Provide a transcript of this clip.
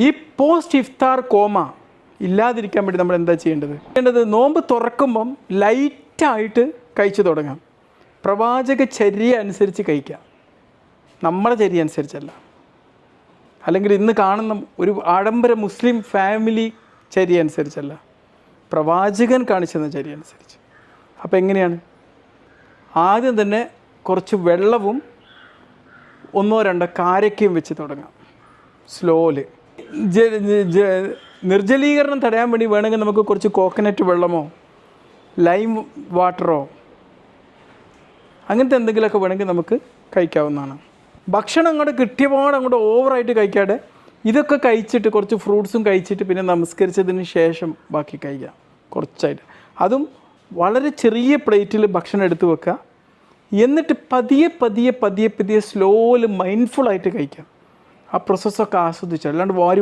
ഈ പോസ്റ്റ് ഇഫ്താർ കോമ ഇല്ലാതിരിക്കാൻ വേണ്ടി നമ്മൾ എന്താ ചെയ്യേണ്ടത്? നോമ്പ് തുറക്കുമ്പം ലൈറ്റായിട്ട് കഴിച്ചു തുടങ്ങാം. പ്രവാചക ചര്യ അനുസരിച്ച് കഴിക്കാം, നമ്മുടെ ചര്യ അനുസരിച്ചല്ല. അല്ലെങ്കിൽ ഇന്ന് കാണുന്ന ഒരു ആഡംബര മുസ്ലിം ഫാമിലി ചര്യ അനുസരിച്ചല്ല, പ്രവാചകൻ കാണിച്ചെന്ന ചര്യ അനുസരിച്ച്. അപ്പോൾ എങ്ങനെയാണ്? ആദ്യം തന്നെ കുറച്ച് വെള്ളവും 1-2 കാരക്കയും വെച്ച് തുടങ്ങാം, സ്ലോല്. നിർജ്ജലീകരണം തടയാൻ വേണ്ടി വേണമെങ്കിൽ നമുക്ക് കുറച്ച് കോക്കനട്ട് വെള്ളമോ ലൈം വാട്ടറോ അങ്ങനത്തെ എന്തെങ്കിലുമൊക്കെ വേണമെങ്കിൽ നമുക്ക് കഴിക്കാവുന്നതാണ്. ഭക്ഷണം അങ്ങോട്ട് കിട്ടിയപാട് അങ്ങോട്ട് ഓവറായിട്ട് കഴിക്കാതെ ഇതൊക്കെ കഴിച്ചിട്ട് കുറച്ച് ഫ്രൂട്ട്സും കഴിച്ചിട്ട് പിന്നെ നമസ്കരിച്ചതിന് ശേഷം ബാക്കി കഴിക്കാം കുറച്ചായിട്ട്. അതും വളരെ ചെറിയ പ്ലേറ്റിൽ ഭക്ഷണം എടുത്ത് വെക്കുക. എന്നിട്ട് പതിയെ സ്ലോയിൽ മൈൻഡ്ഫുള്ളായിട്ട് കഴിക്കാം. ആ പ്രോസസ്സൊക്കെ ആസ്വദിച്ചു, അല്ലാണ്ട് വാരി